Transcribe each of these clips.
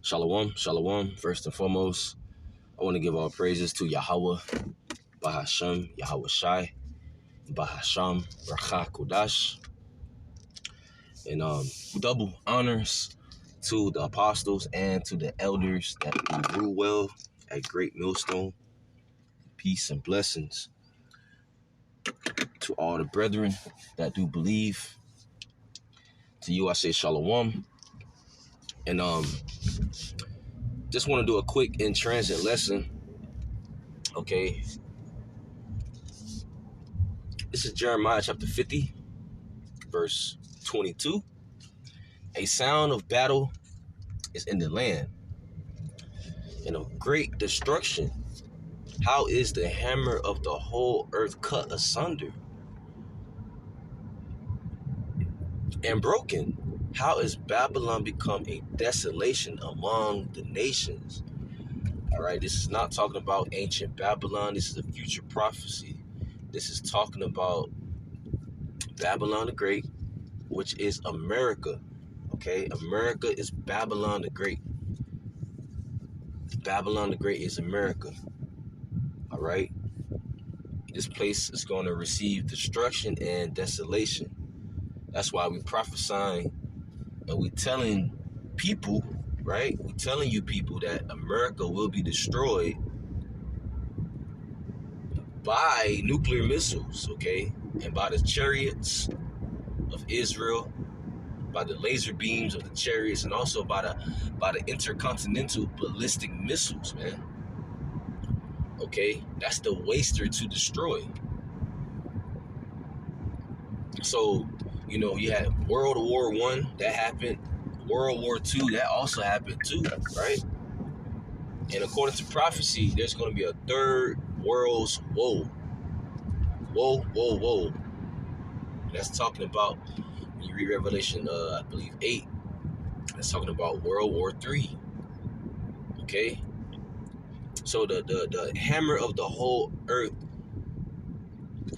Shalom, shalom. First and foremost, I want to give all praises to Yahweh, Bahashem, Yahweh Shai, Bahasham, Racha Kodash, and double honors to the apostles and to the elders that do rule well at Great Millstone. Peace and blessings to all the brethren that do believe. To you, I say shalom, and just want to do a quick in transit lesson. Okay, this is Jeremiah chapter 50, verse 22. A sound of battle is in the land, and of great destruction. How is the hammer of the whole earth cut asunder and broken? How is Babylon become a desolation among the nations? All right, this is not talking about ancient Babylon. This is a future prophecy. This is talking about Babylon the Great, which is America. Okay, America is Babylon the Great. Babylon the Great is America. All right, this place is going to receive destruction and desolation. That's why we prophesying and we telling people, right? We telling you people that America will be destroyed by nuclear missiles, okay? And by the chariots of Israel, by the laser beams of the chariots, and also by the intercontinental ballistic missiles, man. Okay? That's the waster to destroy. So, you had World War I, that happened. World War II, that also happened too, right? And according to prophecy, there's going to be a third world's woe. Whoa. That's talking about, when you read Revelation, I believe 8, that's talking about World War III. Okay? So the hammer of the whole earth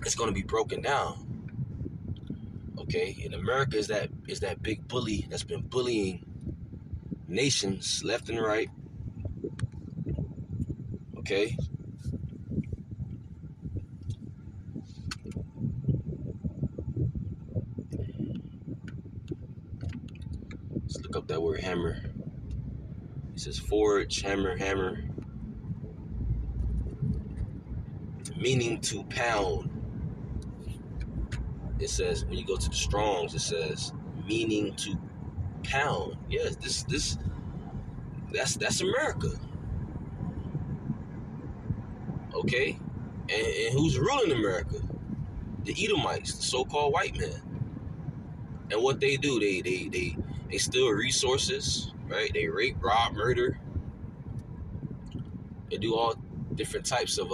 is going to be broken down. Okay, and America is that big bully that's been bullying nations left and right. Okay, let's look up that word hammer. It says forge, hammer, meaning to pound. It says, when you go to the Strongs, it says meaning to pound. Yes, that's America. Okay? And who's ruling America? The Edomites, the so-called white man. And what they do, they steal resources, right? They rape, rob, murder. They do all different types of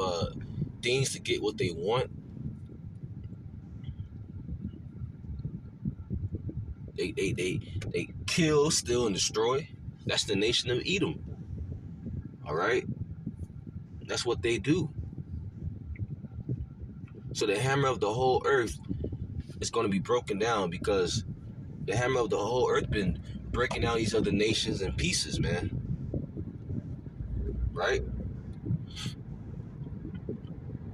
things to get what they want. They kill, steal, and destroy. That's the nation of Edom. All right? That's what they do. So the hammer of the whole earth is going to be broken down, because the hammer of the whole earth been breaking down these other nations in pieces, man. Right?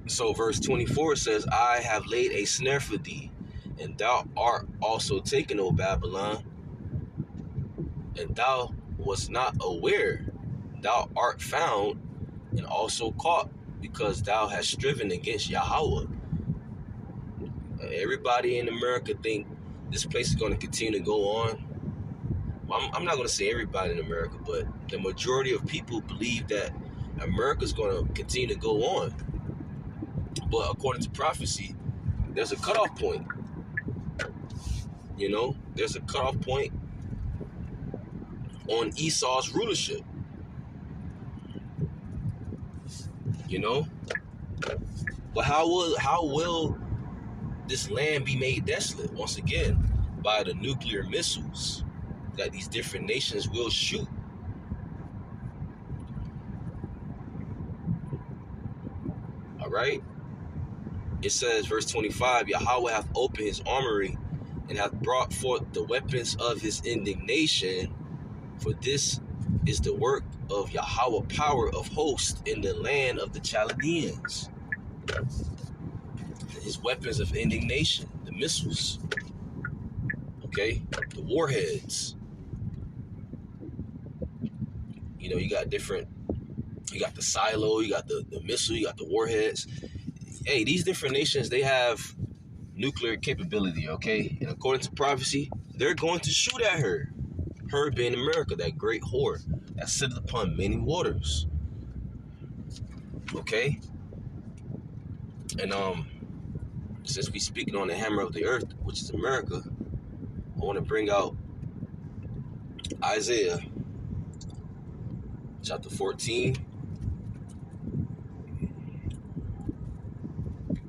So verse 24 says, I have laid a snare for thee, and thou art also taken, O Babylon, and thou wast not aware. Thou art found and also caught, because thou hast striven against Yahweh. Everybody in America think this place is going to continue to go on. Well, I'm not going to say everybody in America, but the majority of people believe that America is going to continue to go on. But according to prophecy, there's a cutoff point. There's a cutoff point on Esau's rulership. But how will this land be made desolate? Once again, by the nuclear missiles that these different nations will shoot. All right? It says, verse 25, Yahweh hath opened his armory and hath brought forth the weapons of his indignation. For this is the work of Yahweh power of hosts in the land of the Chaldeans. His weapons of indignation, the missiles, okay, the warheads. You know, you got the silo, you got the missile, you got the warheads. Hey, these different nations, they have nuclear capability, okay? And according to prophecy, they're going to shoot at her. Her being America, that great whore that sitteth upon many waters. Okay? And since we speaking on the hammer of the earth, which is America, I want to bring out Isaiah chapter 14,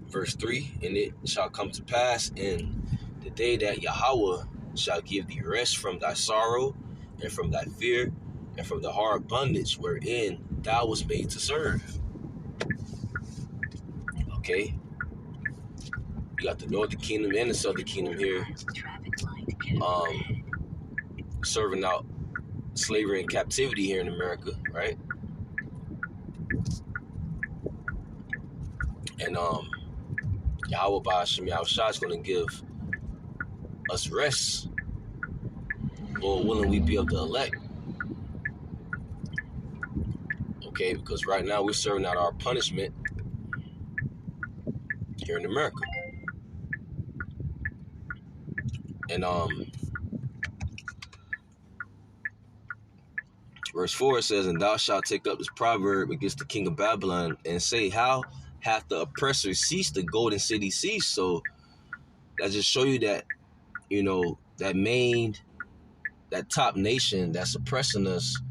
verse 3. And it shall come to pass in the day that Yahweh shall give thee rest from thy sorrow and from thy fear and from the hard bondage wherein thou was made to serve. Okay? You got the northern kingdom and the southern kingdom here serving out slavery and captivity here in America, right? And Yahweh Ba'ashem Yahushua is going to give us rest. Lord willing, we be able to elect. Okay, because right now we're serving out our punishment here in America. And verse 4 says, and thou shalt take up this proverb against the king of Babylon and say, how hath the oppressor ceased, the golden city ceased? So that just show you that, you know, that top nation that's oppressing us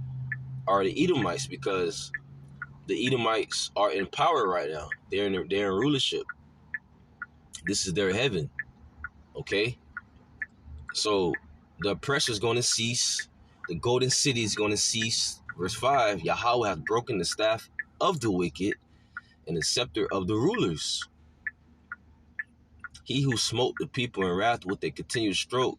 are the Edomites, because the Edomites are in power right now. They're in rulership. This is their heaven. Okay? So the oppressor is going to cease. The golden city is going to cease. Verse 5, Yahweh hath broken the staff of the wicked and the scepter of the rulers. He who smote the people in wrath with a continued stroke,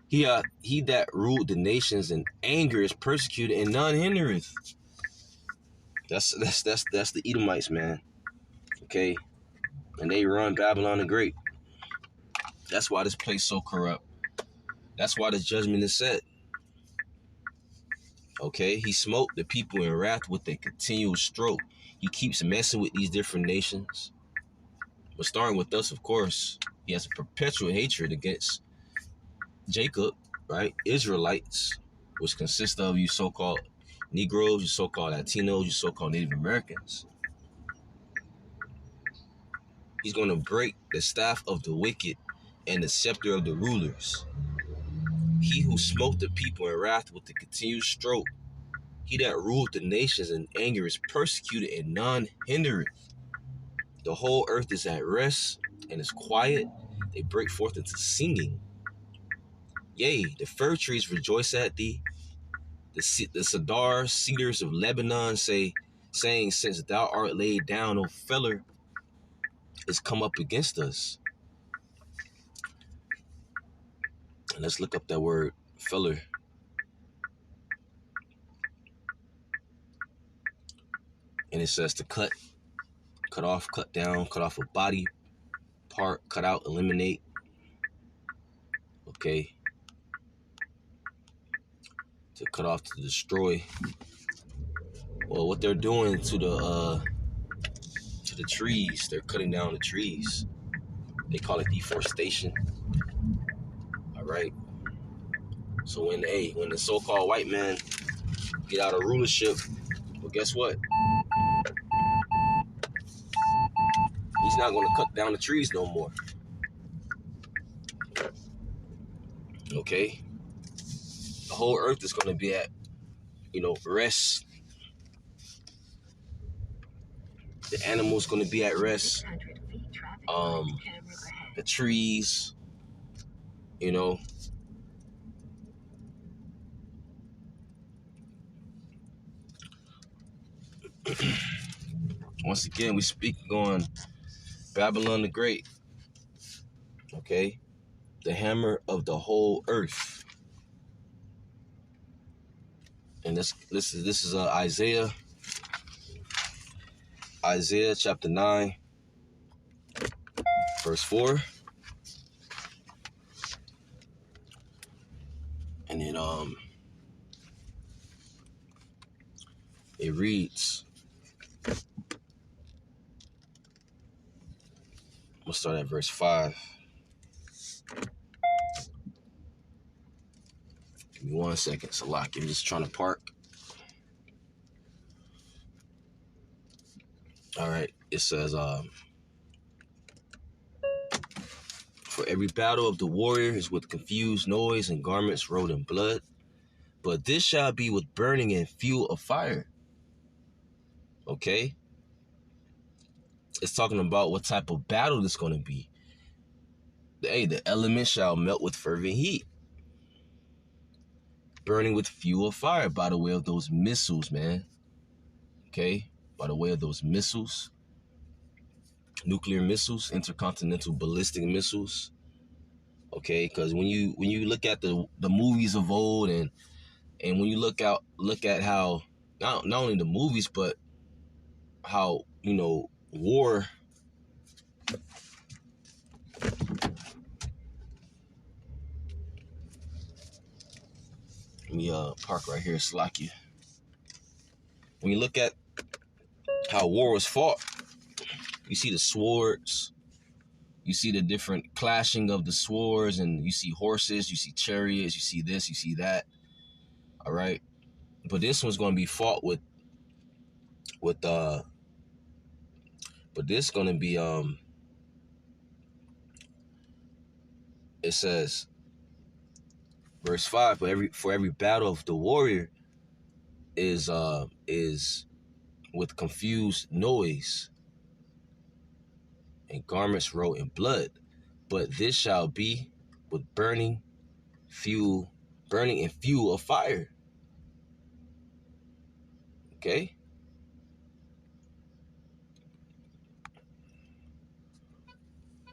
he that ruled the nations in anger is persecuted and none hindereth. That's the Edomites, man. Okay? And they run Babylon the Great. That's why this place so corrupt. That's why the judgment is set. Okay? He smote the people in wrath with a continual stroke. He keeps messing with these different nations. But starting with us, of course, he has a perpetual hatred against Jacob, right? Israelites, which consist of you so-called Negroes, you so-called Latinos, you so-called Native Americans. He's going to break the staff of the wicked and the scepter of the rulers. He who smote the people in wrath with the continued stroke, he that ruled the nations in anger is persecuted and none hindereth. The whole earth is at rest and is quiet. They break forth into singing. Yea, the fir trees rejoice at thee. The cedars of Lebanon saying, since thou art laid down, O feller is come up against us. And let's look up that word, feller. And it says to cut off, cut down, cut off a body part, cut out, eliminate. Okay. To cut off, to destroy. Well, what they're doing to the trees, they're cutting down the trees. They call it deforestation. All right. So when the so-called white man get out of rulership, well, guess what? He's not going to cut down the trees no more. Okay? The whole earth is going to be at, rest. The animals going to be at rest. The trees, Once again, we speak on Babylon the Great. Okay? The hammer of the whole earth. And this is Isaiah chapter 9, verse 4. And it reads, I'm gonna start at verse 5. Give me 1 second, Salaki. I'm just trying to park. All right. It says, for every battle of the warrior is with confused noise and garments rolled in blood, but this shall be with burning and fuel of fire. Okay? It's talking about what type of battle this going to be. Hey, the elements shall melt with fervent heat, burning with fuel of fire by the way of those missiles, man. Okay? By the way of those missiles, nuclear missiles, intercontinental ballistic missiles. Okay? Because when you look at the movies of old, and when you look at how not only the movies, but how, war, let me park right here, Slovakia. When you look at how war was fought, you see the swords, you see the different clashing of the swords, and you see horses, you see chariots, you see this, you see that. All right, but this one's going to be fought with but this going to be it says, verse 5, for every battle of the warrior is with confused noise and garments rolled in blood, but this shall be with burning and fuel of fire. Okay?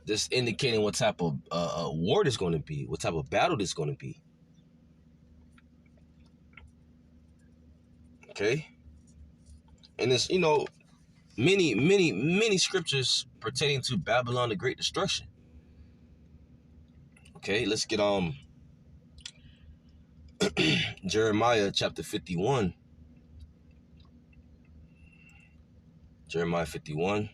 This indicating what type of war this going to be, what type of battle this going to be. Okay? And there's, many scriptures pertaining to Babylon the Great Destruction. Okay, let's get Jeremiah chapter 51. Jeremiah 51,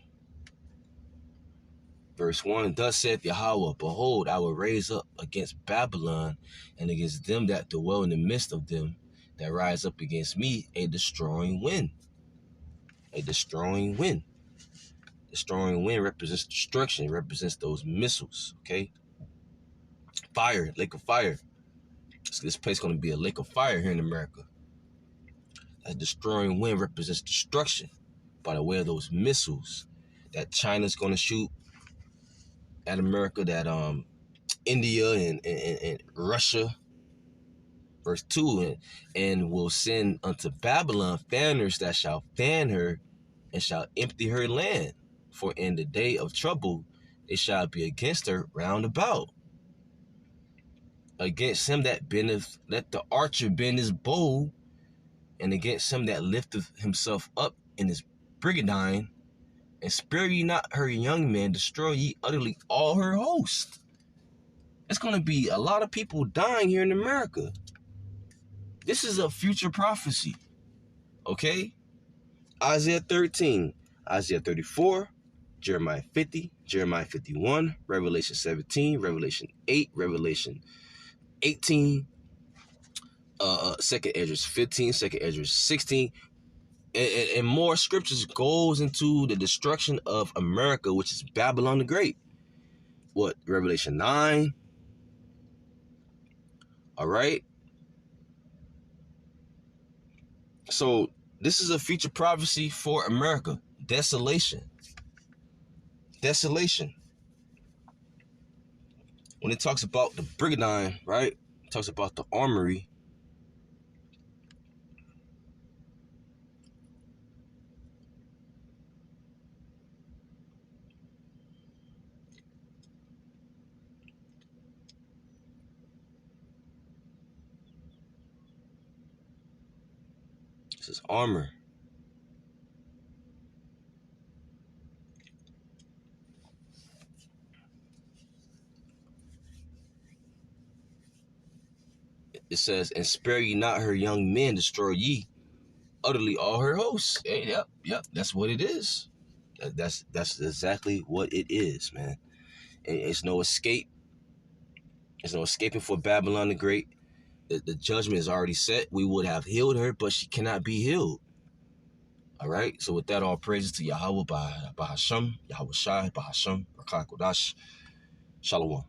verse 1. Thus saith Yahweh, behold, I will raise up against Babylon and against them that dwell in the midst of them that rise up against me a destroying wind. A destroying wind. Destroying wind represents destruction. It represents those missiles, okay? Fire, lake of fire. So this place is going to be a lake of fire here in America. That destroying wind represents destruction by the way of those missiles that China's going to shoot at America, that India and Russia. Verse 2, and will send unto Babylon fanners that shall fan her and shall empty her land. For in the day of trouble they shall be against her round about. Against him that bendeth, let the archer bend his bow, and against him that lifteth himself up in his brigandine, and spare ye not her young men, destroy ye utterly all her host. It's going to be a lot of people dying here in America. This is a future prophecy, okay? Isaiah 13, Isaiah 34, Jeremiah 50, Jeremiah 51, Revelation 17, Revelation 8, Revelation 18, 2nd Esdras 15, 2nd Esdras 16, and more scriptures goes into the destruction of America, which is Babylon the Great. What, Revelation 9? All right. So this is a future prophecy for America. Desolation. Desolation. When it talks about the brigandine, right? It talks about the armory. This is armor. It says, and spare ye not her young men, destroy ye utterly all her hosts. Hey, yep, that's what it is. That's exactly what it is, man. It's no escape. There's no escaping for Babylon the Great. The judgment is already set. We would have healed her, but she cannot be healed. All right. So with that, all praises to Yahweh by Hashem, Yahweh Shai, by Hashem, Rakah Kodash, Shalom.